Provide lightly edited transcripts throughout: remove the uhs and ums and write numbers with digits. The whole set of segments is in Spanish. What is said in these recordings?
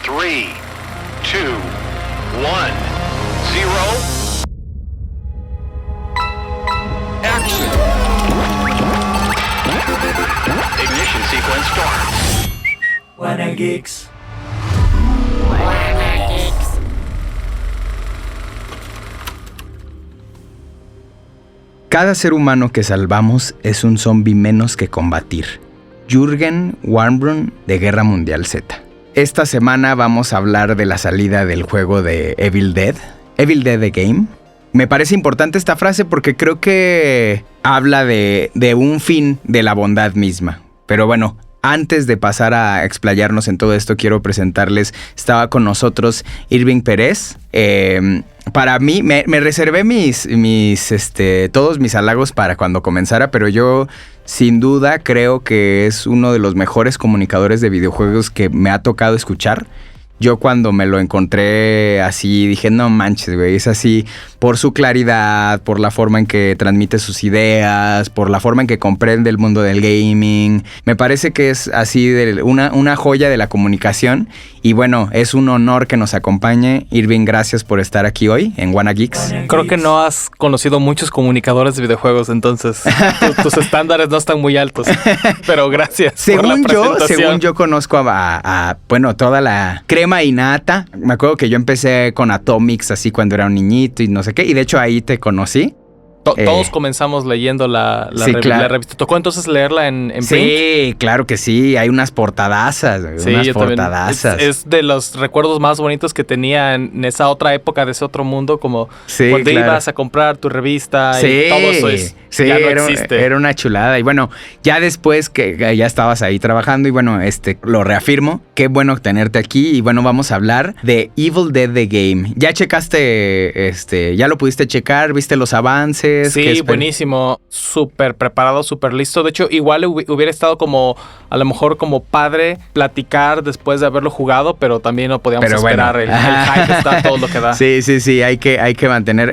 3, 2, 1, 0. Action. Ignition sequence starts. Wanna Geeks. Cada ser humano que salvamos es un zombie menos que combatir. Jürgen Warnbrunn, de Guerra Mundial Z. Esta semana vamos a hablar de la salida del juego de Evil Dead the Game. Me parece importante esta frase porque creo que habla de un fin de la bondad misma. Pero bueno, antes de pasar a explayarnos en todo esto, quiero presentarles, estaba con nosotros Irving Pérez. Para mí, me reservé todos mis halagos para cuando comenzara, pero yo sin duda creo que es uno de los mejores comunicadores de videojuegos que me ha tocado escuchar. Yo cuando me lo encontré así dije, no manches, güey, es así por su claridad, por la forma en que transmite sus ideas, por la forma en que comprende el mundo del gaming. Me parece que es así una joya de la comunicación. Y bueno, es un honor que nos acompañe. Irving, gracias por estar aquí hoy en Wanna Geeks. Creo que no has conocido muchos comunicadores de videojuegos, entonces tus estándares no están muy altos. Pero gracias por la presentación. Según yo conozco a toda la crema innata. Me acuerdo que yo empecé con Atomics así cuando era un niñito y no sé qué. Y de hecho ahí te conocí. Todos comenzamos leyendo la revista. ¿Tocó entonces leerla en print? Sí, claro que sí. Hay unas portadazas. Sí, unas portadazas. Es de los recuerdos más bonitos que tenía en esa otra época de ese otro mundo, como cuando ibas a comprar tu revista y todo eso ya no existe. Era una chulada. Y bueno, ya después que ya estabas ahí trabajando y bueno, lo reafirmo. Qué bueno tenerte aquí. Y bueno, vamos a hablar de Evil Dead the Game. ¿Ya checaste, ya lo pudiste checar? ¿Viste los avances? Sí, buenísimo, súper preparado, súper listo. De hecho, igual hubiera estado como, a lo mejor como padre, platicar después de haberlo jugado, pero también no podíamos esperar. Bueno. El hype está todo lo que da. Sí, hay que mantener.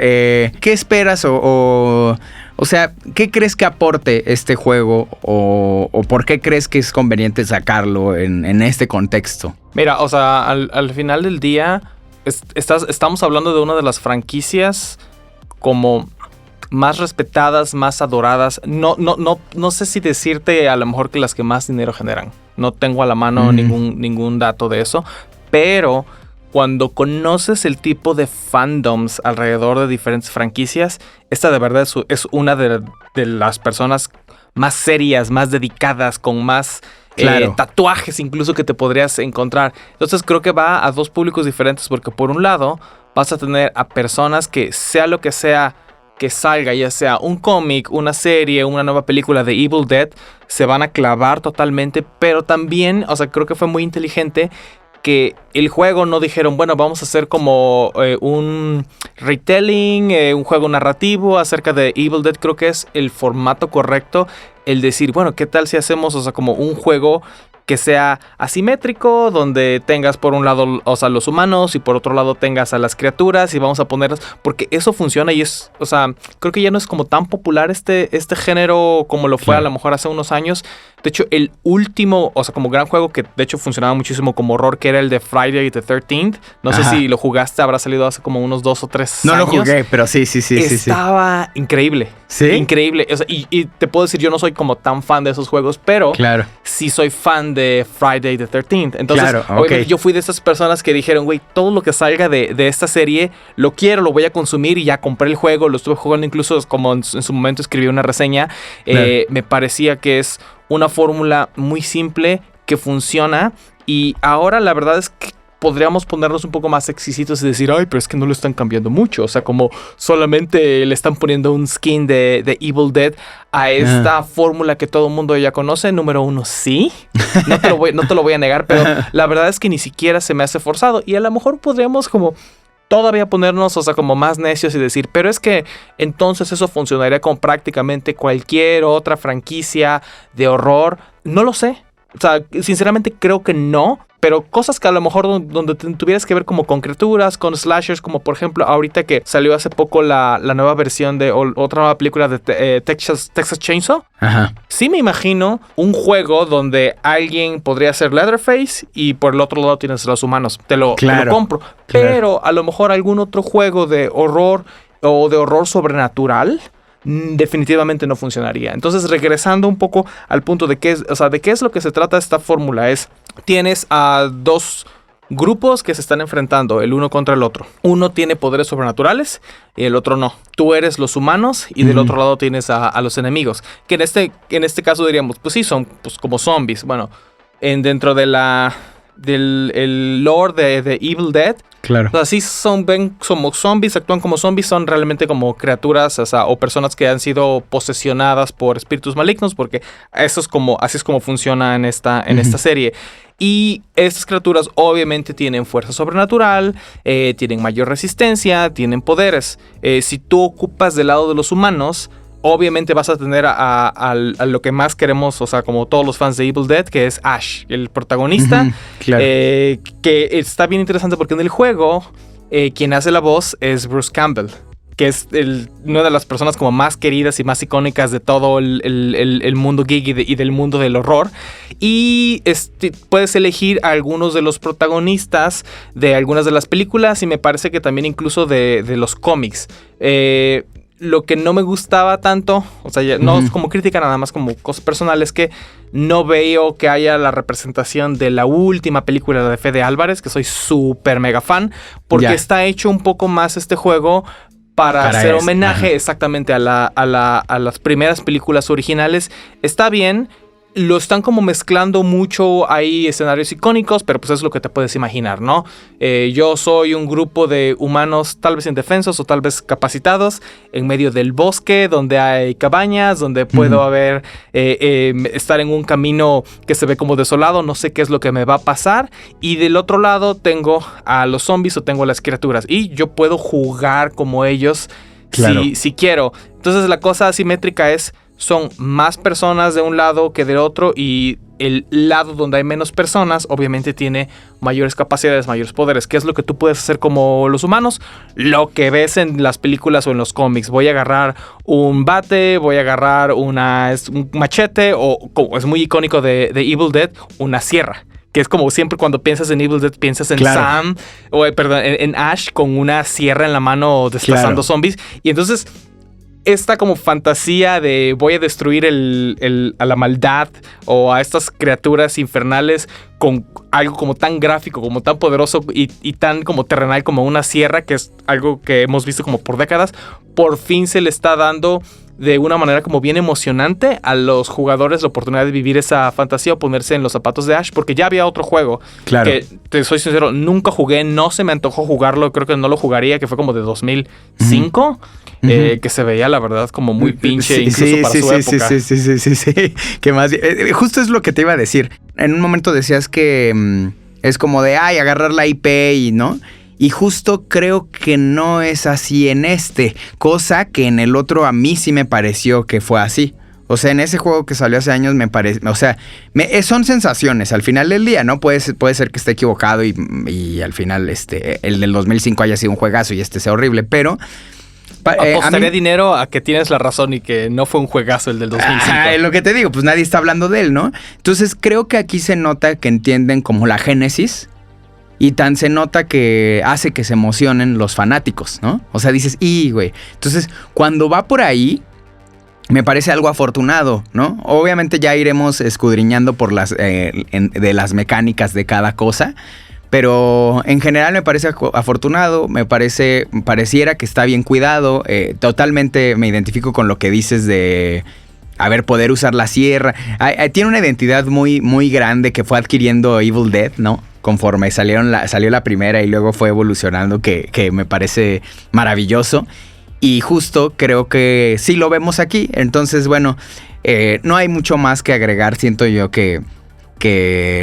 ¿Qué esperas o sea, qué crees que aporte este juego o por qué crees que es conveniente sacarlo en este contexto? Mira, o sea, al final del día, estamos hablando de una de las franquicias como más respetadas, más adoradas. No sé si decirte a lo mejor que las que más dinero generan. No tengo a la mano ningún dato de eso. Pero cuando conoces el tipo de fandoms alrededor de diferentes franquicias, esta de verdad es una de las personas más serias, más dedicadas, con más tatuajes incluso que te podrías encontrar. Entonces creo que va a dos públicos diferentes porque por un lado vas a tener a personas que sea lo que sea que salga, ya sea un cómic, una serie, una nueva película de Evil Dead, se van a clavar totalmente, pero también, o sea, creo que fue muy inteligente que el juego no dijeron, bueno, vamos a hacer como un retelling, un juego narrativo acerca de Evil Dead. Creo que es el formato correcto, el decir, bueno, ¿qué tal si hacemos, o sea, como un juego que sea asimétrico, donde tengas por un lado, o sea, los humanos y por otro lado tengas a las criaturas y vamos a ponerlas, porque eso funciona y es, o sea, creo que ya no es como tan popular este género como lo fue a lo mejor hace unos años. De hecho, el último, o sea, como gran juego que de hecho funcionaba muchísimo como horror, que era el de Friday the 13th. No sé si lo jugaste, habrá salido hace como unos 2 o 3 años. No lo jugué, pero sí. Estaba increíble. ¿Sí? Increíble. O sea, y te puedo decir, yo no soy como tan fan de esos juegos, pero sí soy fan de Friday the 13th. Entonces, obviamente, yo fui de esas personas que dijeron, güey, todo lo que salga de esta serie, lo quiero, lo voy a consumir, y ya compré el juego, lo estuve jugando, incluso como en su momento escribí una reseña. Me parecía que es una fórmula muy simple que funciona, y ahora la verdad es que podríamos ponernos un poco más exquisitos y decir, ay, pero es que no lo están cambiando mucho. O sea, como solamente le están poniendo un skin de Evil Dead a esta fórmula que todo el mundo ya conoce. Número uno, sí. No te lo voy a negar, pero la verdad es que ni siquiera se me hace forzado. Y a lo mejor podríamos como todavía ponernos, o sea, como más necios y decir, pero es que entonces eso funcionaría con prácticamente cualquier otra franquicia de horror. No lo sé. O sea, sinceramente creo que no. Pero cosas que a lo mejor donde tuvieras que ver como con criaturas, con slashers, como por ejemplo ahorita que salió hace poco la nueva versión de otra nueva película de Texas Chainsaw. Ajá. Sí me imagino un juego donde alguien podría ser Leatherface y por el otro lado tienes a los humanos. Te lo compro. Claro. Pero a lo mejor algún otro juego de horror o de horror sobrenatural definitivamente no funcionaría. Entonces, regresando un poco al punto de qué es lo que se trata esta fórmula, tienes a dos grupos que se están enfrentando el uno contra el otro. Uno tiene poderes sobrenaturales y el otro no. Tú eres los humanos y del otro lado tienes a los enemigos, que en este caso diríamos, pues sí, son pues, como zombies. Bueno, dentro de del lore de Evil Dead. Claro. O sea, sí ven como zombies, actúan como zombies, son realmente como criaturas, o personas que han sido posesionadas por espíritus malignos, porque así es como funciona en esta serie. Y estas criaturas obviamente tienen fuerza sobrenatural, tienen mayor resistencia, tienen poderes. Si tú ocupas del lado de los humanos, obviamente vas a tener a lo que más queremos, o sea, como todos los fans de Evil Dead, que es Ash, el protagonista. Claro. Que está bien interesante porque en el juego quien hace la voz es Bruce Campbell, que es una de las personas como más queridas y más icónicas de todo el mundo geek y del mundo del horror. Y puedes elegir a algunos de los protagonistas de algunas de las películas y me parece que también incluso de los cómics. Lo que no me gustaba tanto, o sea, no es como crítica, nada más como cosas personales, que no veo que haya la representación de la última película de Fede Álvarez, que soy súper mega fan, porque está hecho un poco más este juego para hacer homenaje exactamente a las primeras películas originales. Está bien. Lo están como mezclando mucho, hay escenarios icónicos, pero pues es lo que te puedes imaginar, ¿no? Yo soy un grupo de humanos tal vez indefensos o tal vez capacitados en medio del bosque donde hay cabañas, donde puedo estar en un camino que se ve como desolado, no sé qué es lo que me va a pasar. Y del otro lado tengo a los zombies o tengo a las criaturas y yo puedo jugar como ellos si quiero. Entonces la cosa asimétrica son más personas de un lado que del otro y el lado donde hay menos personas obviamente tiene mayores capacidades, mayores poderes. ¿Qué es lo que tú puedes hacer como los humanos? Lo que ves en las películas o en los cómics. Voy a agarrar un bate, voy a agarrar un machete o, como es muy icónico de Evil Dead, una sierra. Que es como siempre cuando piensas en Evil Dead, piensas en Sam, en Ash con una sierra en la mano desplazando zombies. Y entonces esta como fantasía de voy a destruir a la maldad o a estas criaturas infernales con algo como tan gráfico, como tan poderoso y tan como terrenal como una sierra, que es algo que hemos visto como por décadas, por fin se le está dando de una manera como bien emocionante a los jugadores la oportunidad de vivir esa fantasía o ponerse en los zapatos de Ash, porque ya había otro juego que, te soy sincero, nunca jugué, no se me antojó jugarlo, creo que no lo jugaría, que fue como de 2005, que se veía la verdad como muy pinche incluso para su época. Sí. Que más, justo es lo que te iba a decir. En un momento decías que es como de, agarrar la IP y no... Y justo creo que no es así en cosa que en el otro a mí sí me pareció que fue así. O sea, en ese juego que salió hace años me parece, o sea, son sensaciones al final del día, ¿no? Puede ser que esté equivocado y al final el del 2005 haya sido un juegazo y sea horrible, pero... apostaría dinero a que tienes la razón y que no fue un juegazo el del 2005. Lo que te digo, pues nadie está hablando de él, ¿no? Entonces creo que aquí se nota que entienden como la génesis. Y tan se nota que hace que se emocionen los fanáticos, ¿no? O sea, dices, güey. Entonces, cuando va por ahí, me parece algo afortunado, ¿no? Obviamente ya iremos escudriñando por de las mecánicas de cada cosa. Pero en general me parece afortunado, pareciera que está bien cuidado. Totalmente me identifico con lo que dices de... poder usar la sierra. Tiene una identidad muy, muy grande que fue adquiriendo Evil Dead, ¿no? Conforme salió la primera y luego fue evolucionando, que me parece maravilloso. Y justo creo que sí lo vemos aquí. Entonces, bueno, no hay mucho más que agregar, siento yo, que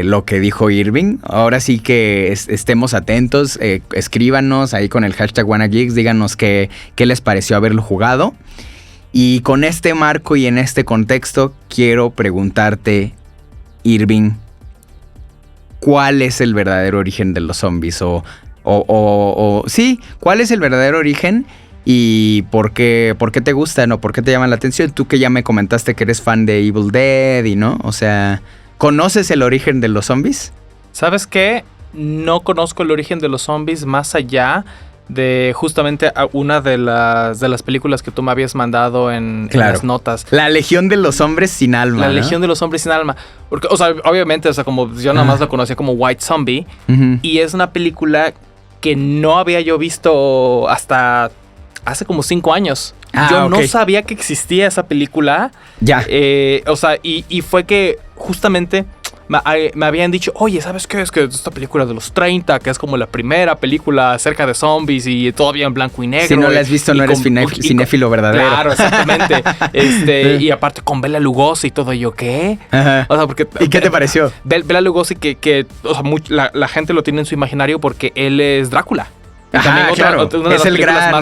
lo que dijo Irving. Ahora sí que estemos atentos, escríbanos ahí con el hashtag WannaGeeks, díganos qué les pareció haberlo jugado. Y con este marco y en este contexto quiero preguntarte, Irving, ¿cuál es el verdadero origen de los zombies? Sí, ¿cuál es el verdadero origen? ¿Y por qué te gustan o por qué te llaman la atención? Tú que ya me comentaste que eres fan de Evil Dead y no, o sea, ¿conoces el origen de los zombies? ¿Sabes qué? No conozco el origen de los zombies más allá de justamente una de las películas que tú me habías mandado en las notas. La Legión de los Hombres Sin Alma. La Legión de los Hombres Sin Alma. Porque, o sea, obviamente, o sea, como yo nada más la conocía como White Zombie. Uh-huh. Y es una película que no había yo visto hasta hace como 5 años. Yo no sabía que existía esa película. Ya. O sea, y fue que justamente me habían dicho, oye, ¿sabes qué? Es que esta película de los 30, que es como la primera película acerca de zombies y todavía en blanco y negro. Si no la has visto, no eres cinéfilo verdadero. Claro, exactamente. Y aparte con Bela Lugosi y todo, yo, ¿qué? Ajá. O sea, porque... ¿Y qué te pareció? Bela Lugosi que o sea, la gente lo tiene en su imaginario porque él es Drácula. Ajá, claro. Es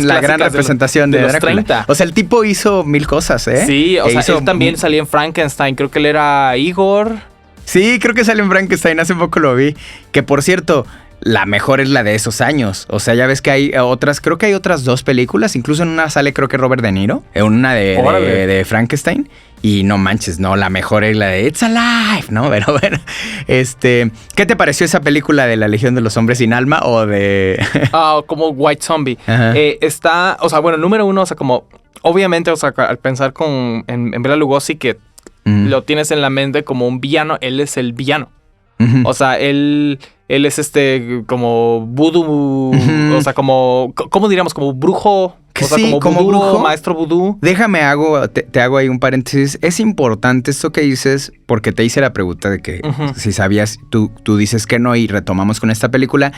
la gran representación de Drácula. 30. O sea, el tipo hizo 1000 cosas, ¿eh? Sí, o sea, él también salía en Frankenstein. Creo que él era Igor. Sí, creo que sale en Frankenstein, hace poco lo vi. Que por cierto, la mejor es la de esos años. O sea, ya ves que hay otras, creo que hay otras 2 películas. Incluso en una sale creo que Robert De Niro. En una de Frankenstein. Y no manches, no, la mejor es la de It's Alive, ¿no? Pero bueno, ¿qué te pareció esa película de La Legión de los Hombres Sin Alma o de...? Como White Zombie. Ajá. O sea, bueno, número uno, o sea, como... Obviamente, o sea, al pensar en Bela Lugosi, que lo tienes en la mente como un villano, él es el villano. Uh-huh. O sea, él es como vudú, o sea, como... ¿Cómo diríamos? Como brujo... O sea, sí, como brujo, maestro vudú. Déjame, te hago ahí un paréntesis. Es importante esto que dices, porque te hice la pregunta de que si sabías, tú dices que no y retomamos con esta película.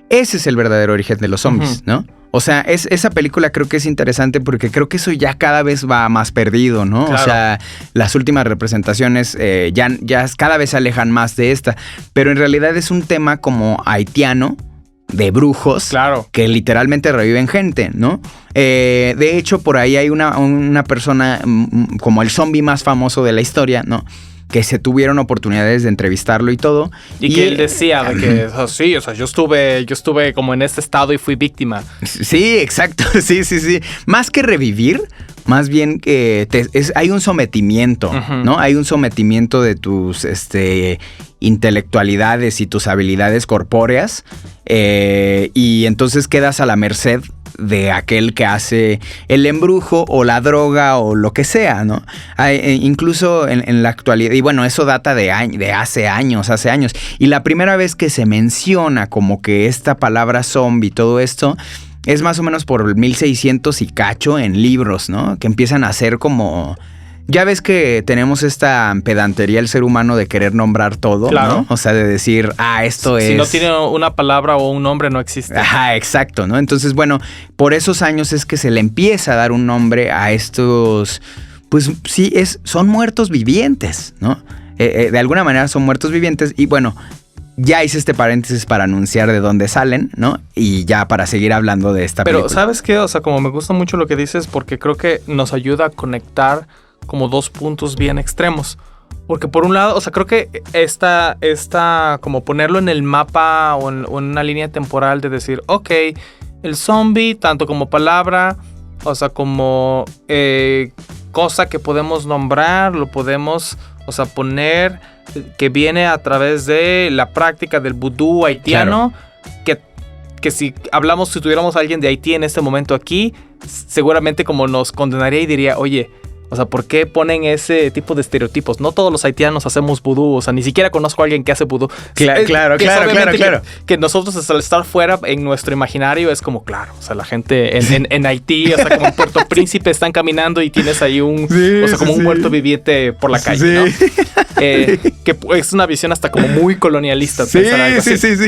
Ese es el verdadero origen de los zombies, ¿no? O sea, esa película creo que es interesante porque creo que eso ya cada vez va más perdido, ¿no? Claro. O sea, las últimas representaciones ya cada vez se alejan más de esta. Pero en realidad es un tema como haitiano, de brujos, claro, que literalmente reviven gente, ¿no? De hecho, por ahí hay una persona como el zombie más famoso de la historia, ¿no? Que se tuvieron oportunidades de entrevistarlo y todo. Y que él decía de que, sí, o sea, yo estuve como en este estado y fui víctima. Sí, exacto, sí. Más que revivir, más bien que hay un sometimiento, ¿no? Hay un sometimiento de tus intelectualidades y tus habilidades corpóreas, y entonces quedas a la merced de aquel que hace el embrujo o la droga o lo que sea, ¿no? Incluso en la actualidad, y bueno, eso data de hace años. Y la primera vez que se menciona como que esta palabra zombie y todo esto es más o menos por el 1600 y cacho en libros, ¿no? Que empiezan a hacer como... Ya ves que tenemos esta pedantería el ser humano de querer nombrar todo, claro, ¿no? O sea, de decir, esto es... Si no tiene una palabra o un nombre, no existe. Ajá, exacto, ¿no? Entonces, bueno, por esos años es que se le empieza a dar un nombre a estos... Pues sí, son muertos vivientes, ¿no? De alguna manera son muertos vivientes y bueno... Ya hice este paréntesis para anunciar de dónde salen, ¿no? Y ya para seguir hablando de esta película. Pero, ¿sabes qué? O sea, como me gusta mucho lo que dices porque creo que nos ayuda a conectar como 2 puntos bien extremos. Porque por un lado, o sea, creo que esta como ponerlo en el mapa o en una línea temporal de decir, ok, el zombie, tanto como palabra, o sea, como cosa que podemos nombrar, lo podemos, o sea, poner, que viene a través de la práctica del vudú haitiano, claro, que si tuviéramos a alguien de Haití en este momento aquí, seguramente como nos condenaría y diría, oye, o sea, ¿por qué ponen ese tipo de estereotipos? No todos los haitianos hacemos vudú, o sea, ni siquiera conozco a alguien que hace vudú. Claro. Que nosotros al estar fuera en nuestro imaginario es como, claro, o sea, la gente en Haití, o sea, como en Puerto Príncipe están caminando y tienes ahí un muerto viviente por la calle, ¿no? Que es una visión hasta como muy colonialista. Sí,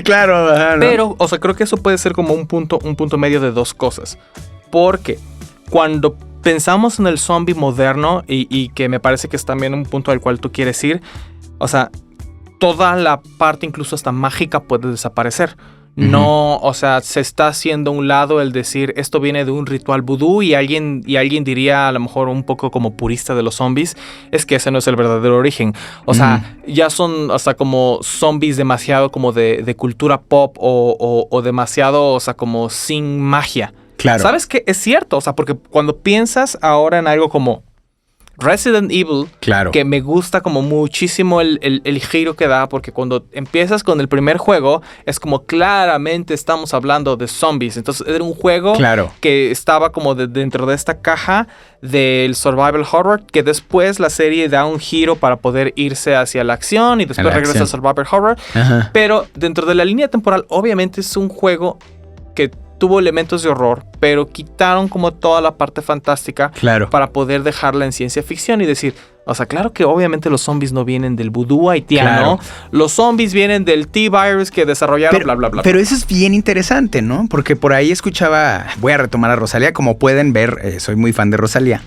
claro. Ajá, ¿no? Pero, o sea, creo que eso puede ser como un punto medio de 2 cosas. Porque cuando pensamos en el zombie moderno y que me parece que es también un punto al cual tú quieres ir, o sea, toda la parte incluso hasta mágica puede desaparecer. No, o sea, se está haciendo a un lado el decir esto viene de un ritual vudú y alguien diría a lo mejor un poco como purista de los zombies, es que ese no es el verdadero origen. O sea, ya son hasta como zombies demasiado como de cultura pop o demasiado, o sea, como sin magia. Claro. ¿Sabes qué? Es cierto, o sea, porque cuando piensas ahora en algo como Resident Evil, Claro. que me gusta como muchísimo el giro que da, porque cuando empiezas con el primer juego, es como claramente estamos hablando de zombies. Entonces era un juego Claro. que estaba como dentro de esta caja del survival horror, que después la serie da un giro para poder irse hacia la acción y después la regresa al acción. survival horror. Ajá. Pero dentro de la línea temporal, obviamente es un juego que tuvo elementos de horror, pero quitaron como toda la parte fantástica Claro. para poder dejarla en ciencia ficción y decir, o sea, claro que obviamente los zombies no vienen del vudú haitiano, los zombies vienen del T-Virus que desarrollaron, bla, bla, bla. Pero eso es bien interesante, ¿no? Porque por ahí escuchaba, voy a retomar a Rosalía, como pueden ver, soy muy fan de Rosalía.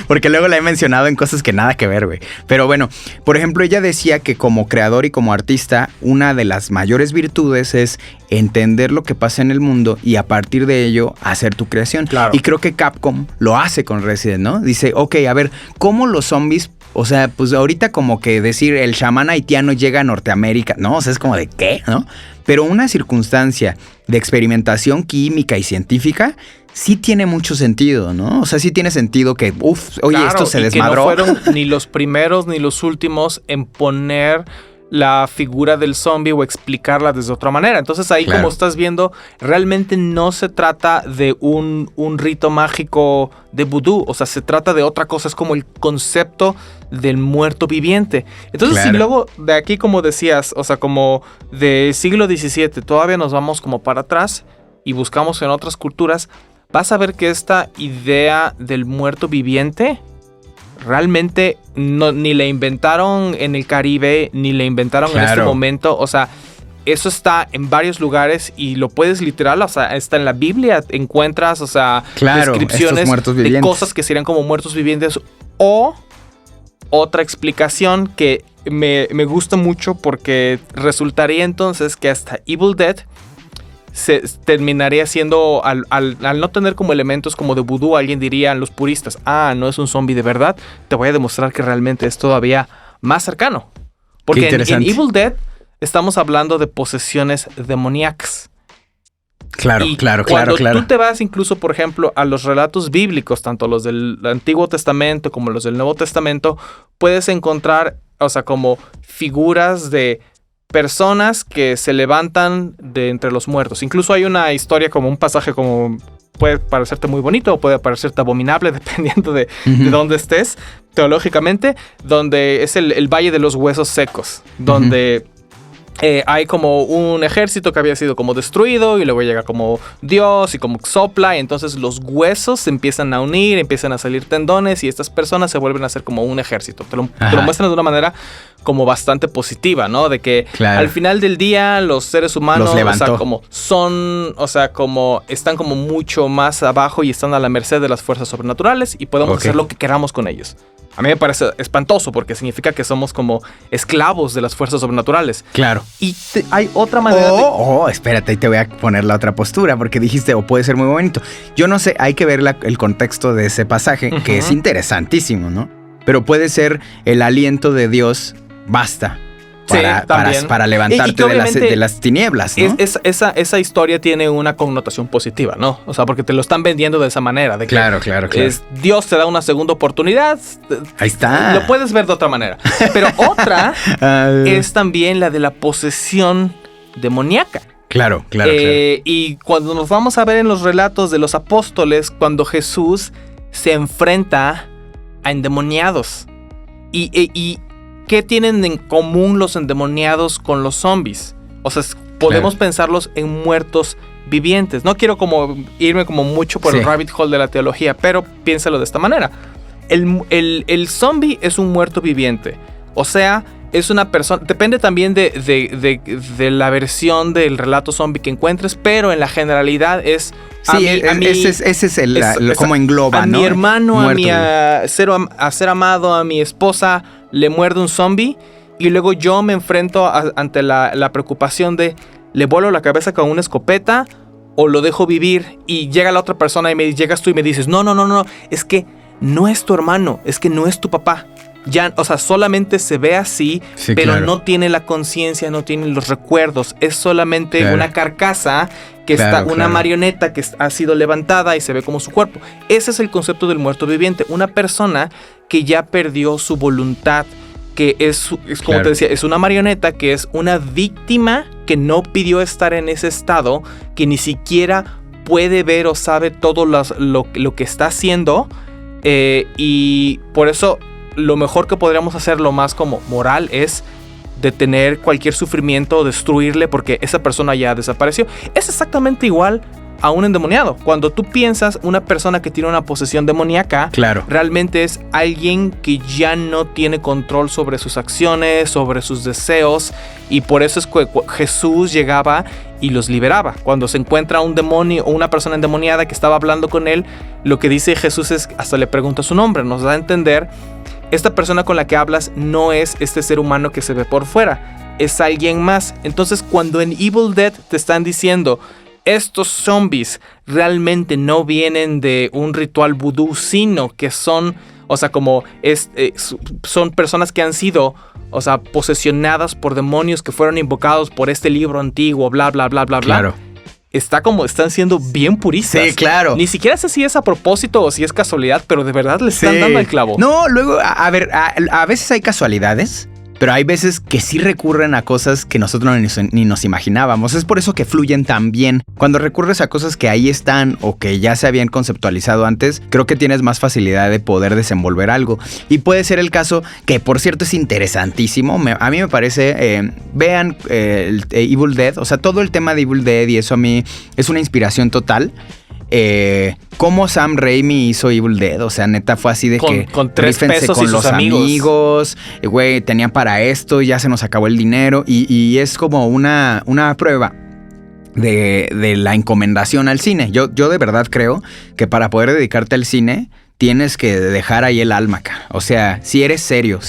Porque luego la he mencionado en cosas que nada que ver, güey. Pero bueno, por ejemplo, ella decía que como creador y como artista, una de las mayores virtudes es entender lo que pasa en el mundo y a partir de ello hacer tu creación. Claro. Y creo que Capcom lo hace con Resident, ¿no? Dice, ok, a ver, ¿cómo los zombies, o sea, pues ahorita como que decir el chamán haitiano llega a Norteamérica, ¿no? O sea, es como de ¿qué? ¿No? Pero una circunstancia de experimentación química y científica sí tiene mucho sentido, ¿no? O sea, sí tiene sentido que, oye, Claro, esto se y desmadró. Que no fueron ni los primeros ni los últimos en poner la figura del zombie o explicarla desde otra manera. Entonces ahí, Claro. como estás viendo, realmente no se trata de un rito mágico de vudú. O sea, se trata de otra cosa. Es como el concepto del muerto viviente. Entonces, Claro. si luego de aquí, como decías, o sea, como del siglo XVII, todavía nos vamos como para atrás y buscamos en otras culturas, vas a ver que esta idea del muerto viviente realmente ni la inventaron en el Caribe, ni la inventaron en este Claro. momento. O sea, eso está en varios lugares y lo puedes literal, o sea, está en la Biblia, encuentras, o sea, Claro, descripciones estos muertos de vivientes. cosas que serían como muertos vivientes. O otra explicación que me gusta mucho porque resultaría entonces que hasta Evil Dead se terminaría siendo, al no tener como elementos como de vudú, alguien diría, los puristas, no es un zombie de verdad, te voy a demostrar que realmente es todavía más cercano. Porque en Evil Dead estamos hablando de posesiones demoníacas. Claro, Y claro. cuando tú te vas incluso, por ejemplo, a los relatos bíblicos, tanto los del Antiguo Testamento como los del Nuevo Testamento, puedes encontrar, o sea, como figuras de personas que se levantan de entre los muertos. Incluso hay una historia, como un pasaje, como puede parecerte muy bonito o puede parecerte abominable, dependiendo de dónde estés teológicamente, donde es el Valle de los Huesos Secos, donde hay como un ejército que había sido como destruido y luego llega como Dios y como sopla y entonces los huesos se empiezan a unir, empiezan a salir tendones y estas personas se vuelven a hacer como un ejército. Te lo muestran de una manera como bastante positiva, ¿no? De que al final del día los seres humanos, o sea, como son, o sea, como están como mucho más abajo y están a la merced de las fuerzas sobrenaturales y podemos hacer lo que queramos con ellos. A mí me parece espantoso porque significa que somos como esclavos de las fuerzas sobrenaturales. Claro. Y hay otra manera espérate, ahí te voy a poner la otra postura porque dijiste, puede ser muy bonito. Yo no sé, hay que ver el contexto de ese pasaje, que es interesantísimo, ¿no? Pero puede ser el aliento de Dios, basta. Para levantarte de las tinieblas, ¿no? Esa historia tiene una connotación positiva, ¿no? O sea, porque te lo están vendiendo de esa manera. De que claro. Dios te da una segunda oportunidad. Ahí está. Lo puedes ver de otra manera. Pero otra es también la de la posesión demoníaca. Claro. Y cuando nos vamos a ver en los relatos de los apóstoles, cuando Jesús se enfrenta a endemoniados. Y ¿qué tienen en común los endemoniados con los zombies? O sea, podemos pensarlos en muertos vivientes. No quiero como irme como mucho por el rabbit hole de la teología, pero piénsalo de esta manera. El zombie es un muerto viviente. O sea, es una persona... Depende también de la versión del relato zombie que encuentres, pero en la generalidad es... ese es como engloba, ¿no? A mi hermano, a ser amado, a mi esposa... le muerde un zombie y luego yo me enfrento ante la preocupación de le vuelo la cabeza con una escopeta o lo dejo vivir. Y llega la otra persona y llegas tú y me dices, no, es que no es tu hermano, es que no es tu papá. Ya, o sea, solamente se ve así, Sí, pero claro. no tiene la conciencia, no tiene los recuerdos. Es solamente Claro. una carcasa que Claro, está, una claro. marioneta que ha sido levantada y se ve como su cuerpo. Ese es el concepto del muerto viviente. Una persona que ya perdió su voluntad, que es como Claro. te decía, es una marioneta, que es una víctima que no pidió estar en ese estado, que ni siquiera puede ver o sabe todo lo que está haciendo. Y por eso lo mejor que podríamos hacer, lo más como moral, es detener cualquier sufrimiento o destruirle porque esa persona ya desapareció. Es exactamente igual a un endemoniado. Cuando tú piensas una persona que tiene una posesión demoníaca, Claro. realmente es alguien que ya no tiene control sobre sus acciones, sobre sus deseos, y por eso es que Jesús llegaba y los liberaba. Cuando se encuentra un demonio o una persona endemoniada que estaba hablando con él, lo que dice Jesús es, hasta le pregunta su nombre, nos da a entender, esta persona con la que hablas no es este ser humano que se ve por fuera, es alguien más. Entonces, cuando en Evil Dead te están diciendo, estos zombies realmente no vienen de un ritual vudú, sino que son, o sea, como son personas que han sido, o sea, posesionadas por demonios que fueron invocados por este libro antiguo, bla, bla, bla, bla, bla. Claro. Están siendo bien puristas. Sí, claro. Ni siquiera sé si es a propósito o si es casualidad, pero de verdad le están Sí. dando al clavo. No, luego, a ver, a veces hay casualidades, pero hay veces que sí recurren a cosas que nosotros ni nos imaginábamos. Es por eso que fluyen tan bien. Cuando recurres a cosas que ahí están o que ya se habían conceptualizado antes, creo que tienes más facilidad de poder desenvolver algo. Y puede ser el caso, que por cierto es interesantísimo, a mí me parece, vean el Evil Dead, o sea, todo el tema de Evil Dead y eso a mí es una inspiración total. Cómo Sam Raimi hizo Evil Dead, o sea, neta fue así de que con 3 rífense pesos con y sus los amigos, güey, tenían para esto, ya se nos acabó el dinero y es como una prueba de la encomendación al cine. Yo de verdad creo que para poder dedicarte al cine tienes que dejar ahí el alma, cara. O sea, si eres serio,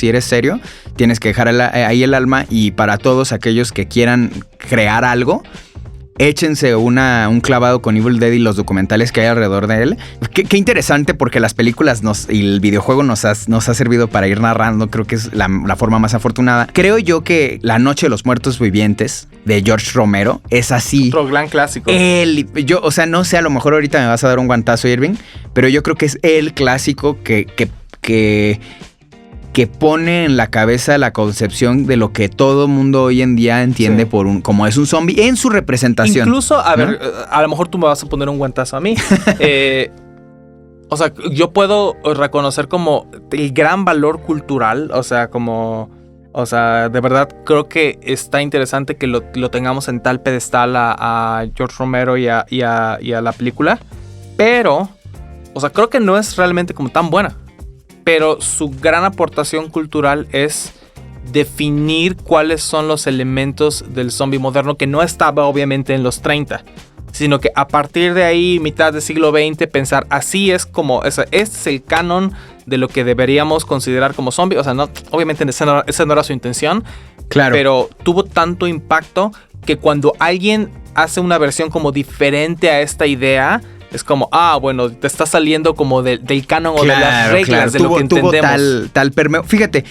tienes que dejar ahí el alma, y para todos aquellos que quieran crear algo, échense un clavado con Evil Dead y los documentales que hay alrededor de él. Qué interesante, porque las películas y el videojuego nos ha servido para ir narrando. Creo que es la forma más afortunada. Creo yo que La Noche de los Muertos Vivientes de George Romero es así. Otro gran clásico. O sea, no sé, a lo mejor ahorita me vas a dar un guantazo, Irving, pero yo creo que es el clásico que pone en la cabeza la concepción de lo que todo mundo hoy en día entiende Sí. como es un zombie en su representación. Incluso, a ¿no? ver, a lo mejor tú me vas a poner un guantazo a mí. O sea, yo puedo reconocer como el gran valor cultural, o sea, de verdad creo que está interesante que lo tengamos en tal pedestal a George Romero y a la película, pero, o sea, creo que no es realmente como tan buena. Pero su gran aportación cultural es definir cuáles son los elementos del zombie moderno, que no estaba obviamente en los 30, sino que a partir de ahí, mitad del siglo XX, pensar así es como, este es el canon de lo que deberíamos considerar como zombie. O sea, no, obviamente esa no era su intención, Claro. pero tuvo tanto impacto que cuando alguien hace una versión como diferente a esta idea, es como, bueno, te está saliendo como del canon o de las reglas de lo que entendemos. Tal permeo. Fíjate,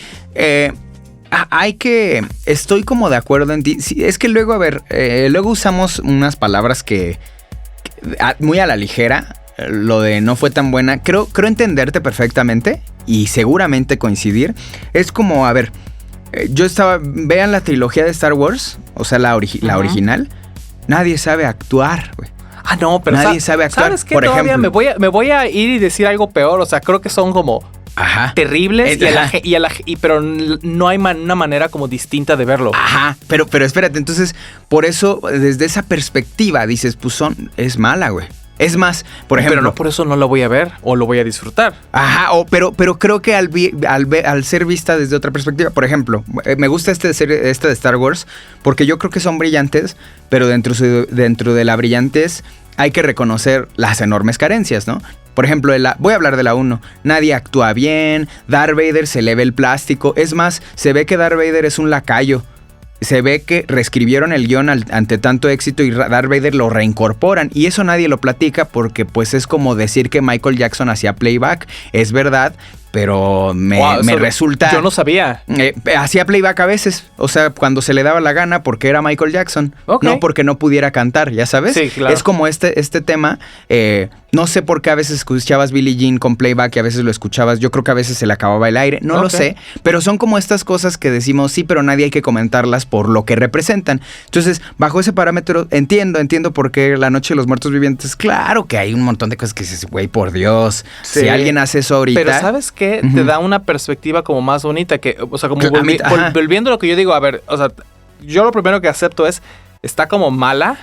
estoy como de acuerdo en ti. Sí, es que luego, a ver, luego usamos unas palabras que muy a la ligera. Lo de no fue tan buena. Creo entenderte perfectamente y seguramente coincidir. Es como, a ver, vean la trilogía de Star Wars, o sea, la original. Nadie sabe actuar, güey. No, pero nadie sabe actuar. ¿Sabes qué? Por Todavía ejemplo, me voy a ir y decir algo peor. O sea, creo que son como terribles pero no hay una manera como distinta de verlo. Ajá, pero espérate, entonces, por eso, desde esa perspectiva, dices, pues es mala, güey. Es más, por ejemplo... Pero no por eso no la voy a ver o lo voy a disfrutar. Ajá, pero creo que al ser vista desde otra perspectiva, por ejemplo, me gusta este de Star Wars, porque yo creo que son brillantes, pero dentro de la brillantez hay que reconocer las enormes carencias, ¿no? Por ejemplo, voy a hablar de la 1. Nadie actúa bien, Darth Vader se le ve el plástico. Es más, se ve que Darth Vader es un lacayo se ve que reescribieron el guión ante tanto éxito y Darth Vader lo reincorporan. Y eso nadie lo platica porque pues es como decir que Michael Jackson hacía playback. Es verdad, pero me resulta... Yo no sabía. Hacía playback a veces, o sea, cuando se le daba la gana porque era Michael Jackson. No porque no pudiera cantar, ¿ya sabes? Sí, claro. Es como este tema... no sé por qué a veces escuchabas Billie Jean con playback y a veces lo escuchabas. Yo creo que a veces se le acababa el aire. No lo sé. Pero son como estas cosas que decimos sí, pero nadie hay que comentarlas por lo que representan. Entonces, bajo ese parámetro, entiendo por qué La Noche de los Muertos Vivientes. Claro que hay un montón de cosas que dices, güey, por Dios. Sí. Si alguien hace eso ahorita... Pero ¿sabes qué? Te da una perspectiva como más bonita. Que, o sea, como volviendo a lo que yo digo, a ver, o sea, yo lo primero que acepto es... Está como mala,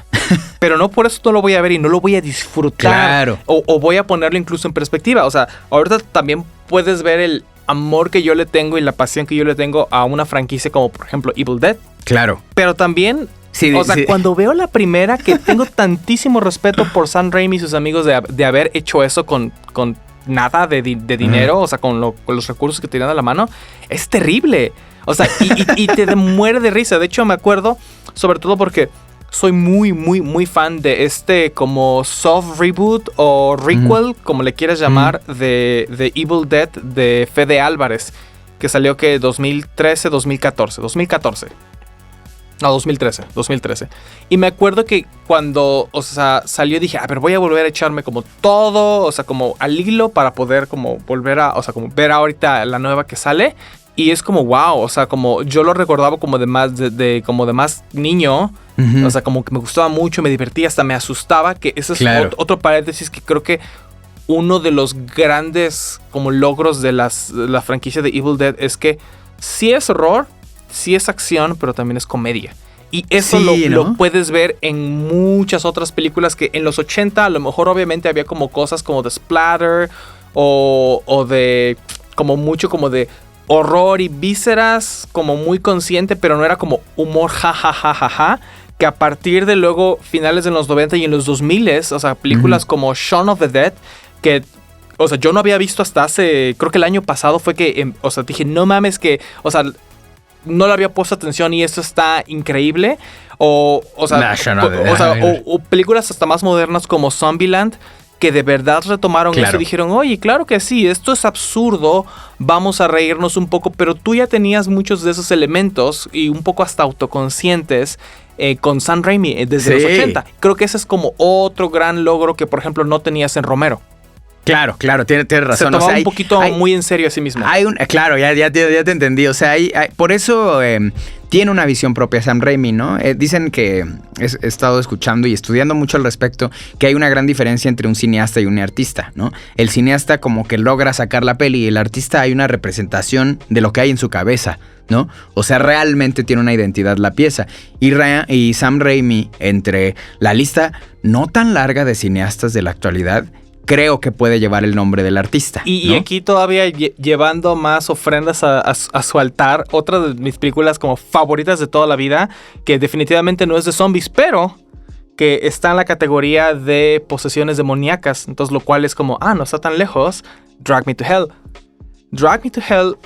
pero no por eso no lo voy a ver y no lo voy a disfrutar. Claro. O voy a ponerlo incluso en perspectiva. O sea, ahorita también puedes ver el amor que yo le tengo y la pasión que yo le tengo a una franquicia como, por ejemplo, Evil Dead. Claro. Pero también, cuando veo la primera, que tengo tantísimo respeto por Sam Raimi y sus amigos de haber hecho eso con nada de dinero, o sea, con los recursos que tenían a la mano, es terrible. O sea, y te muere de risa. De hecho, me acuerdo, sobre todo porque soy muy, muy, muy fan de este como soft reboot o requel, como le quieras llamar, de Evil Dead de Fede Álvarez, que salió que 2013, 2014. No, 2013. Y me acuerdo que cuando, o sea, salió dije, a ver, voy a volver a echarme como todo, o sea, como al hilo para poder como volver a, o sea, como ver ahorita la nueva que sale. Y es como wow, o sea, como yo lo recordaba como de más niño, o sea, como que me gustaba mucho, me divertía, hasta me asustaba, que ese es otro paréntesis que creo que uno de los grandes como logros de la franquicia de Evil Dead es que sí es horror, sí es acción, pero también es comedia. Y eso lo puedes ver en muchas otras películas que en los 80 a lo mejor obviamente había como cosas como de splatter o de como mucho como de horror y vísceras como muy consciente, pero no era como humor ja, que a partir de luego finales de los 90 y en los 2000, o sea, películas como Shaun of the Dead, que, o sea, yo no había visto hasta hace, creo que el año pasado fue que, o sea, dije, no mames que, o sea, no le había puesto atención y esto está increíble, o películas hasta más modernas como Zombieland, que de verdad retomaron eso y dijeron, oye, claro que sí, esto es absurdo, vamos a reírnos un poco, pero tú ya tenías muchos de esos elementos y un poco hasta autoconscientes con Sam Raimi desde los 80. Creo que ese es como otro gran logro que, por ejemplo, no tenías en Romero. Claro, tienes razón. Se tomaba un poquito muy en serio a sí mismo. Claro, ya te entendí. O sea, por eso tiene una visión propia Sam Raimi, ¿no? Dicen que he estado escuchando y estudiando mucho al respecto, que hay una gran diferencia entre un cineasta y un artista, ¿no? El cineasta como que logra sacar la peli y el artista hay una representación de lo que hay en su cabeza, ¿no? O sea, realmente tiene una identidad la pieza. Y Sam Raimi, entre la lista no tan larga de cineastas de la actualidad, creo que puede llevar el nombre del artista. Y aquí todavía llevando más ofrendas a su altar, otra de mis películas como favoritas de toda la vida, que definitivamente no es de zombies, pero que está en la categoría de posesiones demoníacas, entonces lo cual es como, no está tan lejos, Drag Me to Hell. Drag Me to Hell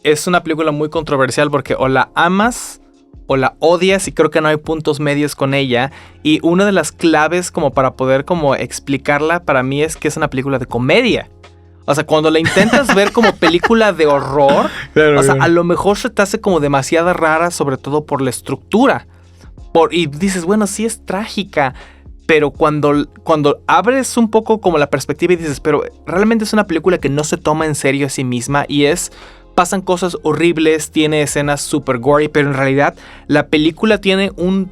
es una película muy controversial porque o la amas o la odias y creo que no hay puntos medios con ella. Y una de las claves como para poder como explicarla para mí es que es una película de comedia. O sea, cuando la intentas ver como película de horror, o sea, a lo mejor se te hace como demasiado rara, sobre todo por la estructura. Y dices, bueno, sí es trágica, pero cuando abres un poco como la perspectiva y dices, pero realmente es una película que no se toma en serio a sí misma y pasan cosas horribles, tiene escenas super gory, pero en realidad la película tiene un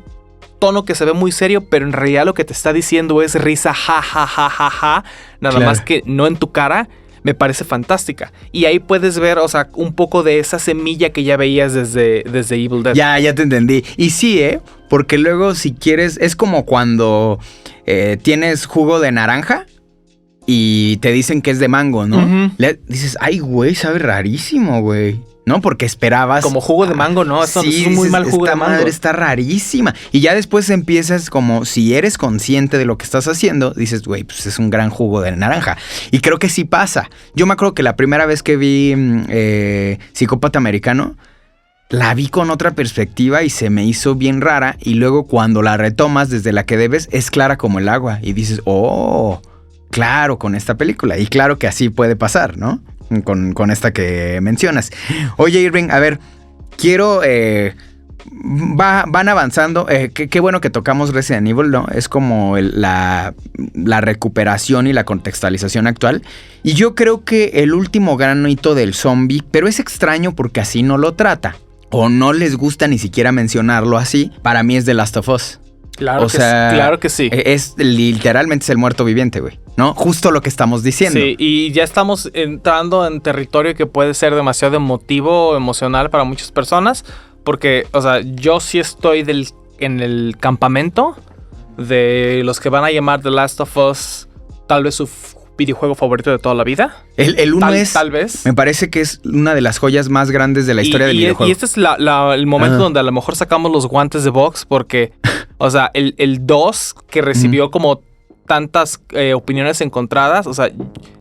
tono que se ve muy serio, pero en realidad lo que te está diciendo es risa, ja, nada más que no en tu cara. Me parece fantástica. Y ahí puedes ver, o sea, un poco de esa semilla que ya veías desde Evil Dead. Ya te entendí. Y sí, porque luego si quieres, es como cuando tienes jugo de naranja y te dicen que es de mango, ¿no? Dices, ay, güey, sabe rarísimo, güey. ¿No? Porque esperabas... Como jugo de mango, ¿no? Esto es un muy mal jugo de mango. Esta madre está rarísima. Y ya después empiezas como, si eres consciente de lo que estás haciendo, dices, güey, pues es un gran jugo de naranja. Y creo que sí pasa. Yo me acuerdo que la primera vez que vi Psicópata Americano, la vi con otra perspectiva y se me hizo bien rara. Y luego cuando la retomas desde la que debes, es clara como el agua. Y dices, oh, claro, con esta película. Y claro que así puede pasar, ¿no? Con esta que mencionas. Oye, Irving, a ver, quiero... van avanzando. Qué bueno que tocamos Resident Evil, ¿no? Es como la recuperación y la contextualización actual. Y yo creo que el último gran hito del zombie, pero es extraño porque así no lo trata, o no les gusta ni siquiera mencionarlo así, para mí es The Last of Us. Claro, claro que sí. Es literalmente es el muerto viviente, güey, ¿no? Justo lo que estamos diciendo. Sí, y ya estamos entrando en territorio que puede ser demasiado emotivo, emocional para muchas personas. Porque, o sea, yo sí estoy en el campamento de los que van a llamar The Last of Us tal vez su videojuego favorito de toda la vida. El 1 es... Tal vez. Me parece que es una de las joyas más grandes de la historia del videojuego. Y este es el momento donde a lo mejor sacamos los guantes de box porque, o sea, el 2 que recibió como tantas opiniones encontradas, o sea,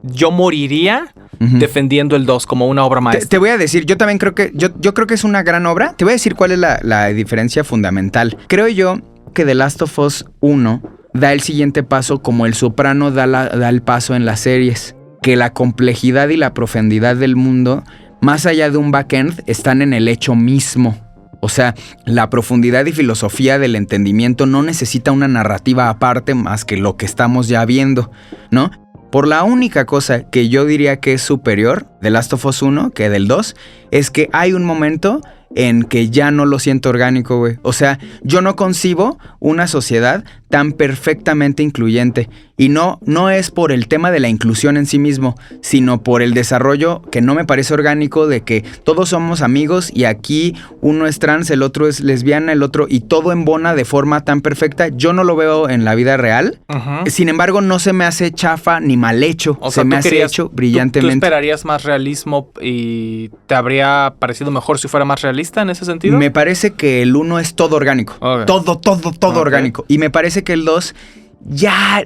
yo moriría defendiendo el 2 como una obra maestra. Te voy a decir, yo también creo que yo creo que es una gran obra. Te voy a decir cuál es la diferencia fundamental. Creo yo que The Last of Us 1 da el siguiente paso como El Soprano da el paso en las series. Que la complejidad y la profundidad del mundo, más allá de un backend, están en el hecho mismo. O sea, la profundidad y filosofía del entendimiento no necesita una narrativa aparte más que lo que estamos ya viendo, ¿no? Por la única cosa que yo diría que es superior de Last of Us 1 que del 2, es que hay un momento en que ya no lo siento orgánico, güey. O sea, yo no concibo una sociedad tan perfectamente incluyente. Y no es por el tema de la inclusión en sí mismo, sino por el desarrollo que no me parece orgánico de que todos somos amigos y aquí uno es trans, el otro es lesbiana, el otro... Y todo embona de forma tan perfecta. Yo no lo veo en la vida real. Sin embargo, no se me hace chafa ni mal hecho. O sea, se me hace hecho brillantemente. ¿Tú esperarías más realismo y te habría parecido mejor si fuera más realista en ese sentido? Me parece que el 1 es todo orgánico. Okay. Todo orgánico. Y me parece que el 2 ya...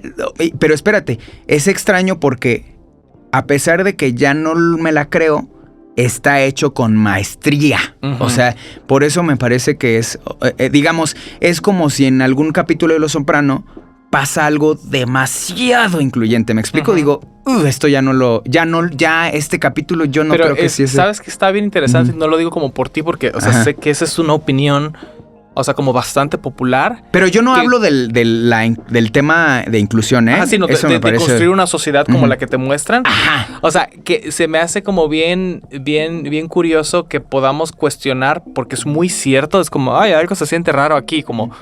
Pero espérate, es extraño porque a pesar de que ya no me la creo, está hecho con maestría. O sea, por eso me parece que es... digamos, es como si en algún capítulo de Los Soprano pasa algo demasiado incluyente. ¿Me explico? Digo, esto ya no lo... Ya este capítulo yo no creo que sí es... Sabes que está bien interesante, no lo digo como por ti porque, o sea, sé que esa es una opinión, o sea, como bastante popular. Pero yo no hablo del tema de inclusión, ¿eh? Sino eso de me parece... construir una sociedad como la que te muestran. Ajá. O sea, que se me hace como bien curioso que podamos cuestionar, porque es muy cierto, es como, ay, algo se siente raro aquí, como,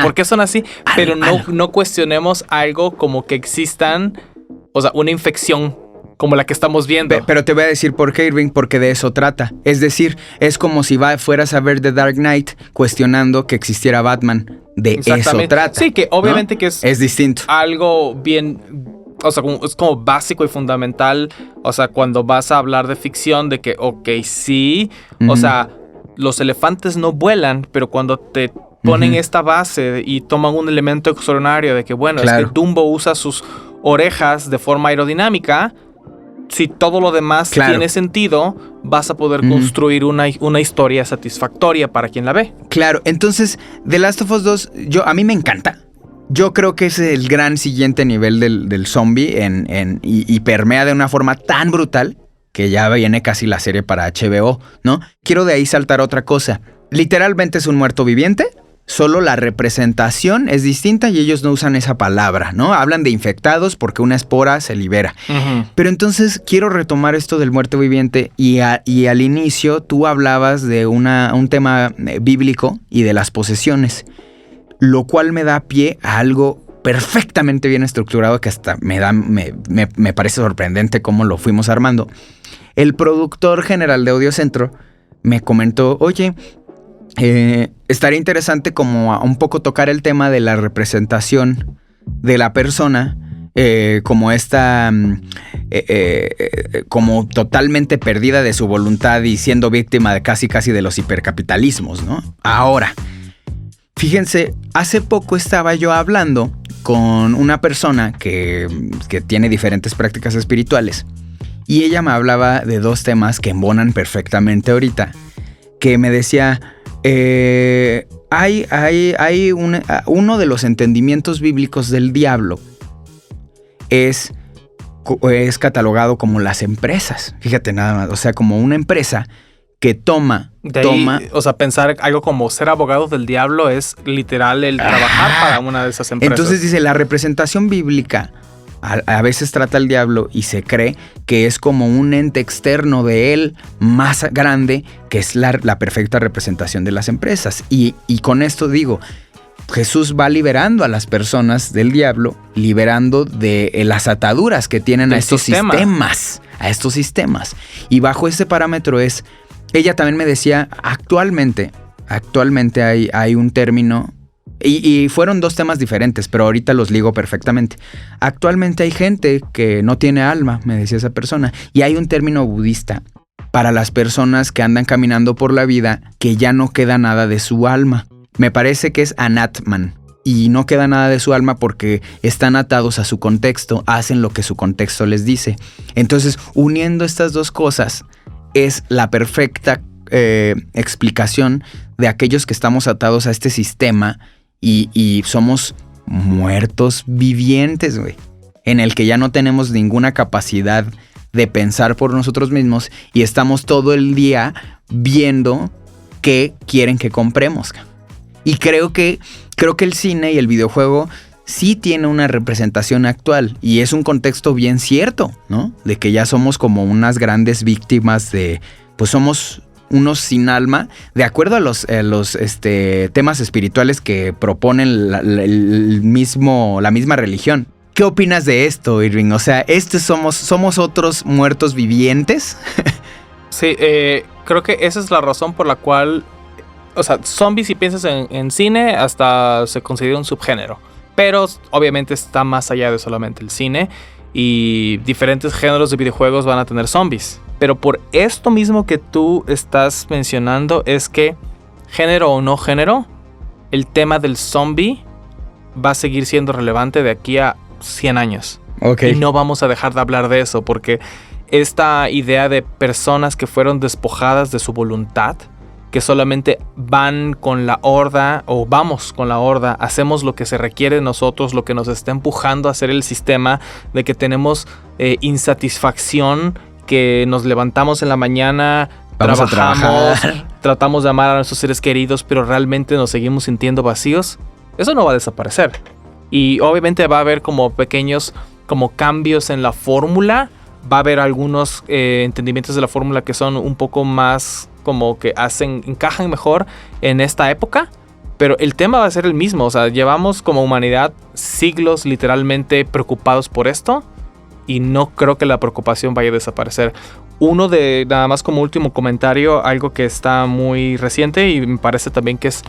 ¿por qué son así? Pero no cuestionemos algo como que existan, o sea, una infección como la que estamos viendo. Pero te voy a decir por qué, Irving, porque de eso trata. Es decir, es como si fueras a ver The Dark Knight cuestionando que existiera Batman. De eso trata. Sí, que obviamente, ¿no? Que es distinto. Algo bien... O sea, es como básico y fundamental. O sea, cuando vas a hablar de ficción, de que, ok, sí. O sea, los elefantes no vuelan, pero cuando te ponen esta base y toman un elemento extraordinario de que, bueno, es que Dumbo usa sus orejas de forma aerodinámica... Si todo lo demás tiene sentido, vas a poder construir una historia satisfactoria para quien la ve. Claro, entonces The Last of Us 2, a mí me encanta. Yo creo que es el gran siguiente nivel del zombie y permea de una forma tan brutal que ya viene casi la serie para HBO, ¿no? Quiero de ahí saltar otra cosa. Literalmente es un muerto viviente. Solo la representación es distinta y ellos no usan esa palabra, ¿no? Hablan de infectados porque una espora se libera. Pero entonces quiero retomar esto del muerto viviente y al inicio tú hablabas de un tema bíblico y de las posesiones, lo cual me da pie a algo perfectamente bien estructurado que hasta me parece sorprendente cómo lo fuimos armando. El productor general de Audiocentro me comentó, oye... estaría interesante como un poco tocar el tema de la representación de la persona como esta como totalmente perdida de su voluntad y siendo víctima de casi de los hipercapitalismos, ¿no? Ahora, fíjense, hace poco estaba yo hablando con una persona que tiene diferentes prácticas espirituales y ella me hablaba de dos temas que embonan perfectamente ahorita, que me decía, hay uno de los entendimientos bíblicos del diablo es catalogado como las empresas. Fíjate nada más, o sea, como una empresa que toma. O sea, pensar algo como ser abogado del diablo es literal el trabajar para una de esas empresas. Entonces dice, la representación bíblica a veces trata al diablo y se cree que es como un ente externo de él más grande, que es la perfecta representación de las empresas. Y con esto digo, Jesús va liberando a las personas del diablo, liberando de las ataduras que tienen a estos sistemas. Y bajo ese parámetro ella también me decía, actualmente hay un término, y fueron dos temas diferentes, pero ahorita los ligo perfectamente. Actualmente hay gente que no tiene alma, me decía esa persona, y hay un término budista para las personas que andan caminando por la vida que ya no queda nada de su alma. Me parece que es anatman, y no queda nada de su alma porque están atados a su contexto, hacen lo que su contexto les dice. Entonces, uniendo estas dos cosas, es la perfecta explicación de aquellos que estamos atados a este sistema y somos muertos vivientes, güey, en el que ya no tenemos ninguna capacidad de pensar por nosotros mismos y estamos todo el día viendo qué quieren que compremos. Y creo que el cine y el videojuego sí tiene una representación actual y es un contexto bien cierto, ¿no? De que ya somos como unas grandes víctimas pues somos unos sin alma, de acuerdo a los temas espirituales que proponen la misma religión. ¿Qué opinas de esto, Irving? O sea, ¿somos otros muertos vivientes? Sí, creo que esa es la razón por la cual, o sea, zombies, si piensas en cine, hasta se considera un subgénero. Pero obviamente está más allá de solamente el cine y diferentes géneros de videojuegos van a tener zombies. Pero por esto mismo que tú estás mencionando es que, género o no género, el tema del zombie va a seguir siendo relevante de aquí a 100 años. Okay. Y no vamos a dejar de hablar de eso porque esta idea de personas que fueron despojadas de su voluntad, que solamente van con la horda o vamos con la horda, hacemos lo que se requiere de nosotros, lo que nos está empujando a hacer el sistema, de que tenemos insatisfacción, que nos levantamos en la mañana, trabajamos, tratamos de amar a nuestros seres queridos, pero realmente nos seguimos sintiendo vacíos. Eso no va a desaparecer. Y obviamente va a haber como pequeños como cambios en la fórmula. Va a haber algunos entendimientos de la fórmula que son un poco más como que encajan mejor en esta época, pero el tema va a ser el mismo. O sea, llevamos como humanidad siglos literalmente preocupados por esto y no creo que la preocupación vaya a desaparecer. Nada más como último comentario, algo que está muy reciente y me parece también que es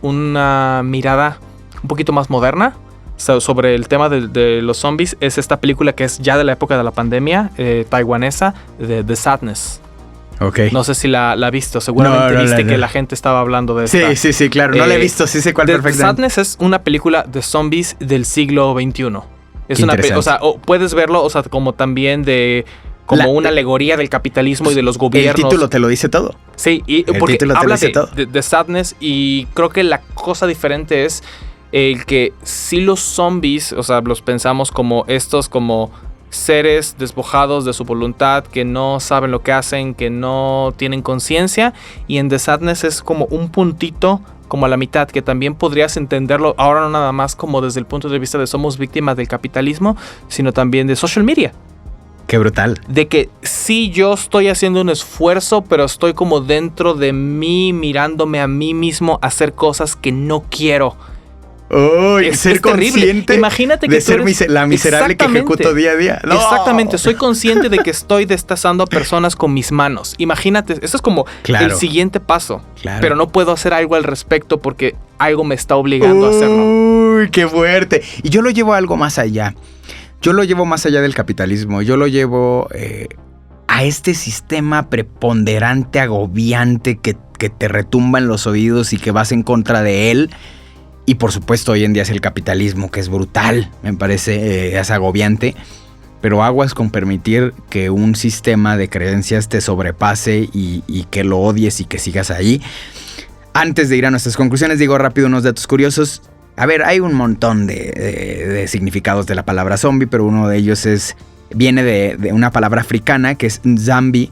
una mirada un poquito más moderna sobre el tema de los zombies, es esta película que es ya de la época de la pandemia, taiwanesa, de The Sadness. Okay. No sé si la has visto, seguramente viste que la gente estaba hablando de esta. Sí, claro, no la he visto, sí sé cuál perfectamente. The Sadness es una película de zombies del siglo XXI. Es o sea, puedes verlo, o sea, como también una alegoría del capitalismo y de los gobiernos. El título te lo dice todo. Sí, y porque habla de Sadness, y creo que la cosa diferente es el que si los zombies, o sea, los pensamos como estos como seres despojados de su voluntad, que no saben lo que hacen, que no tienen conciencia, y en The Sadness es como un puntito como a la mitad, que también podrías entenderlo ahora no nada más como desde el punto de vista de somos víctimas del capitalismo, sino también de social media. Qué brutal. De que sí, yo estoy haciendo un esfuerzo, pero estoy como dentro de mí, mirándome a mí mismo hacer cosas que no quiero. Ser consciente. Imagínate que de ser la miserable que ejecuto día a día. No. Exactamente, soy consciente de que estoy destazando a personas con mis manos. Imagínate, eso es como el siguiente paso. Claro. Pero no puedo hacer algo al respecto porque algo me está obligando a hacerlo. Uy, qué fuerte. Y yo lo llevo a algo más allá. Yo lo llevo más allá del capitalismo. Yo lo llevo a este sistema preponderante, agobiante, que te retumba en los oídos y que vas en contra de él. Y por supuesto hoy en día es el capitalismo, que es brutal, me parece, es agobiante. pero aguas con permitir que un sistema de creencias te sobrepase y que lo odies y que sigas ahí. Antes de ir a nuestras conclusiones, digo rápido unos datos curiosos. A ver, hay un montón de significados de la palabra zombie, pero uno de ellos viene de una palabra africana que es Nzambi,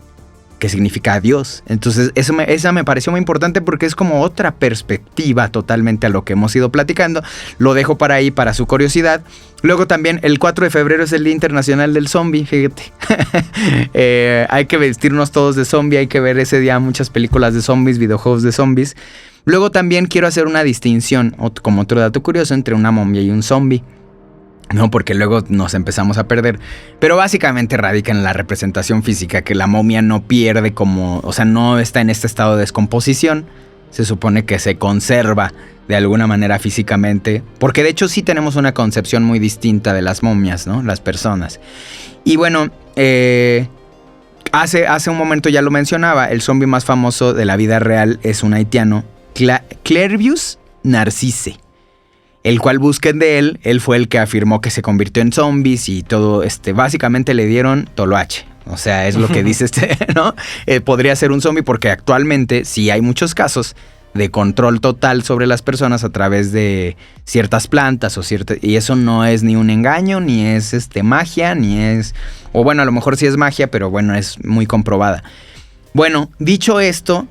que significa adiós. Entonces esa me pareció muy importante porque es como otra perspectiva totalmente a lo que hemos ido platicando. Lo dejo para ahí, para su curiosidad. Luego también el 4 de febrero es el Día Internacional del Zombie, fíjate. Hay que vestirnos todos de zombie, hay que ver ese día muchas películas de zombies, videojuegos de zombies. Luego también quiero hacer una distinción, como otro dato curioso, entre una momia y un zombie. No, porque luego nos empezamos a perder. Pero básicamente radica en la representación física, que la momia no pierde no está en este estado de descomposición. Se supone que se conserva de alguna manera físicamente. Porque de hecho sí tenemos una concepción muy distinta de las momias, ¿no? Las personas. Y bueno, hace un momento ya lo mencionaba, el zombie más famoso de la vida real es un haitiano, Clervius Narcisse. El cual busquen de él fue el que afirmó que se convirtió en zombies y todo, básicamente le dieron toloache. O sea, es lo que dice ¿no? Podría ser un zombie porque actualmente sí hay muchos casos de control total sobre las personas a través de ciertas plantas y eso no es ni un engaño, ni es magia, ni es... O bueno, a lo mejor sí es magia, pero bueno, es muy comprobada. Bueno, dicho esto...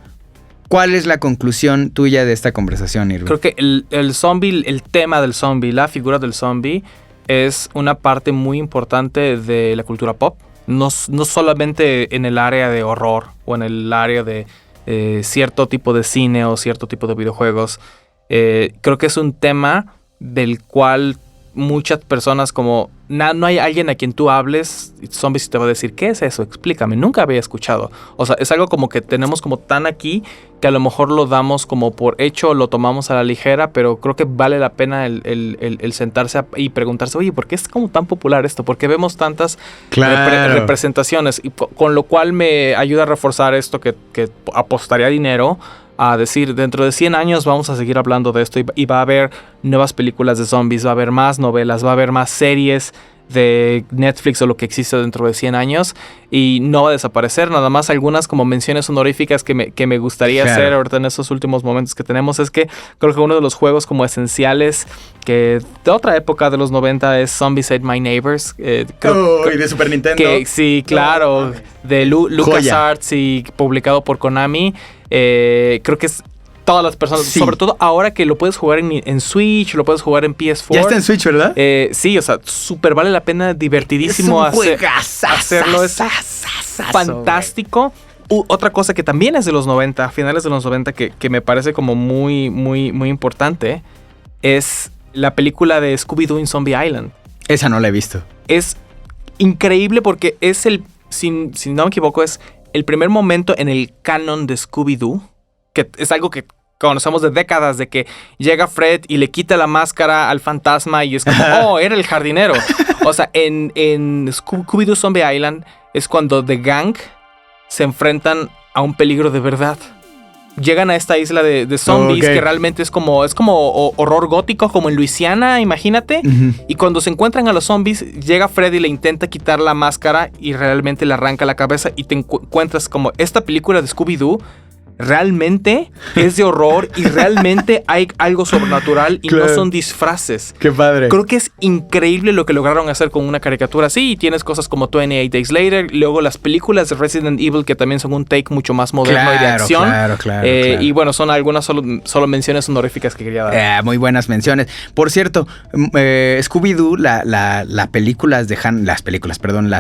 ¿Cuál es la conclusión tuya de esta conversación, Irving? Creo que el zombie, el tema del zombie, la figura del zombie, es una parte muy importante de la cultura pop. No solamente en el área de horror o en el área de cierto tipo de cine o cierto tipo de videojuegos. Creo que es un tema del cual muchas personas como... No hay alguien a quien tú hables, zombies te va a decir, ¿qué es eso? Explícame, nunca había escuchado. O sea, es algo como que tenemos como tan aquí que a lo mejor lo damos como por hecho, lo tomamos a la ligera, pero creo que vale la pena el sentarse y preguntarse, oye, ¿por qué es como tan popular esto? ¿Por qué vemos tantas representaciones? Y con lo cual me ayuda a reforzar esto que apostaría dinero a decir, dentro de 100 años vamos a seguir hablando de esto y va a haber nuevas películas de zombies, va a haber más novelas, va a haber más series de Netflix o lo que existe dentro de 100 años y no va a desaparecer. Nada más algunas como menciones honoríficas que me gustaría hacer ahorita en estos últimos momentos que tenemos es que creo que uno de los juegos como esenciales que de otra época de los 90 es Zombicide My Neighbors. Y de Super Nintendo. Que, sí, claro, de LucasArts y publicado por Konami. Creo que es todas las personas, sobre todo ahora que lo puedes jugar en Switch, lo puedes jugar en PS4. Ya está en Switch, ¿verdad? Sí, o sea, súper vale la pena, divertidísimo hacerlo. Es fantástico. Otra cosa que también es de los 90, finales de los 90, que me parece como muy, muy, muy importante, es la película de Scooby-Doo in Zombie Island. Esa no la he visto. Es increíble porque es si no me equivoco, es el primer momento en el canon de Scooby-Doo, que es algo que conocemos de décadas, de que llega Fred y le quita la máscara al fantasma y es como, era el jardinero. O sea, en Scooby-Doo Zombie Island es cuando The Gang se enfrentan a un peligro de verdad. Llegan a esta isla de zombies que realmente es como horror gótico, como en Luisiana, imagínate. Uh-huh. Y cuando se encuentran a los zombies, llega Fred y le intenta quitar la máscara y realmente le arranca la cabeza y te encuentras como esta película de Scooby-Doo realmente es de horror y realmente hay algo sobrenatural y no son disfraces. ¡Qué padre! Creo que es increíble lo que lograron hacer con una caricatura así. Y tienes cosas como 28 Days Later, luego las películas de Resident Evil que también son un take mucho más moderno y de acción. Claro. Y bueno, son algunas solo menciones honoríficas que quería dar. Muy buenas menciones. Por cierto, Scooby-Doo, la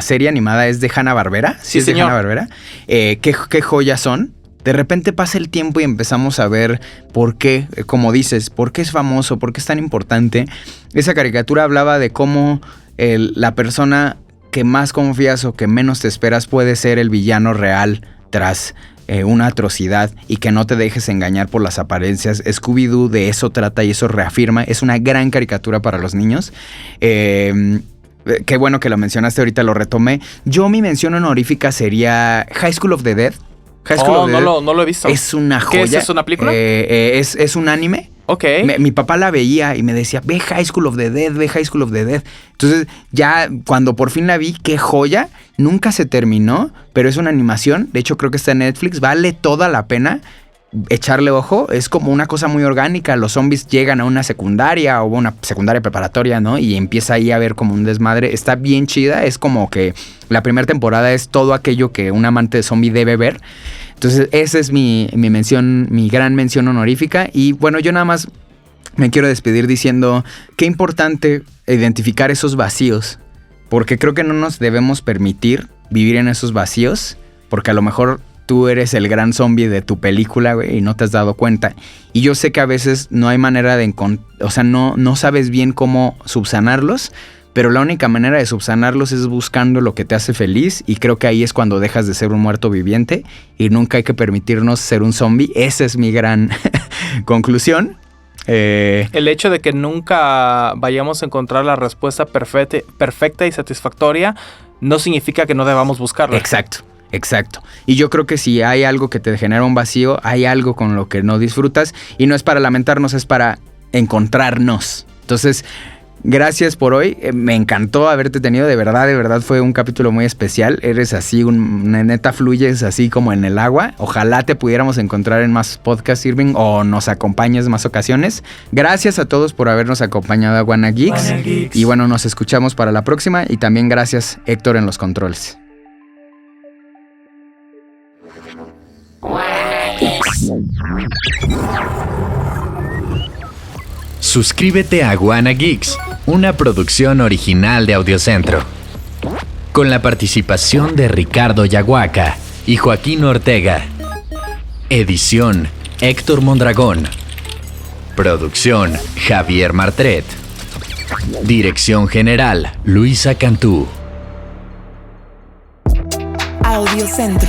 serie animada es de Hanna-Barbera. Sí, señor. De Hanna-Barbera. ¿Qué joyas son? De repente pasa el tiempo y empezamos a ver por qué, como dices, por qué es famoso, por qué es tan importante. Esa caricatura hablaba de cómo la persona que más confías o que menos te esperas puede ser el villano real tras una atrocidad y que no te dejes engañar por las apariencias. Scooby-Doo de eso trata y eso reafirma. Es una gran caricatura para los niños. Qué bueno que lo mencionaste, ahorita lo retomé. Yo mi mención honorífica sería High School of the Dead. No lo he visto. Es una joya. ¿Qué es una película? Es un anime Ok. Mi papá la veía y me decía, ve High School of the Dead, ve High School of the Dead. Entonces ya cuando por fin la vi, qué joya. Nunca se terminó, pero es una animación. De hecho creo que está en Netflix. Vale toda la pena echarle ojo. Es como una cosa muy orgánica. Los zombies llegan a una secundaria o una secundaria preparatoria, ¿no? Y empieza ahí a haber como un desmadre. Está bien chida. Es como que la primera temporada es todo aquello que un amante de zombie debe ver. Entonces esa es mi mención, mi gran mención honorífica. Y bueno, yo nada más me quiero despedir diciendo qué importante identificar esos vacíos. Porque creo que no nos debemos permitir vivir en esos vacíos. Porque a lo mejor tú eres el gran zombie de tu película, güey, y no te has dado cuenta. Y yo sé que a veces no hay manera de o sea, no sabes bien cómo subsanarlos. Pero la única manera de subsanarlos es buscando lo que te hace feliz. Y creo que ahí es cuando dejas de ser un muerto viviente. Y nunca hay que permitirnos ser un zombie. Esa es mi gran conclusión. El hecho de que nunca vayamos a encontrar la respuesta perfecta y satisfactoria no significa que no debamos buscarla. Exacto. Y yo creo que si hay algo que te genera un vacío, hay algo con lo que no disfrutas. Y no es para lamentarnos, es para encontrarnos. Entonces, gracias por hoy. Me encantó haberte tenido. De verdad fue un capítulo muy especial. Eres así, neta fluyes así como en el agua. Ojalá te pudiéramos encontrar en más podcasts, Irving, o nos acompañes en más ocasiones. Gracias a todos por habernos acompañado a Wanna Geeks. Y bueno, nos escuchamos para la próxima. Y también gracias, Héctor, en los controles. Suscríbete a Wanna Geeks, una producción original de Audiocentro, con la participación de Ricardo Yaguaca y Joaquín Ortega. Edición Héctor Mondragón. Producción Javier Martret. Dirección general Luisa Cantú. Audiocentro.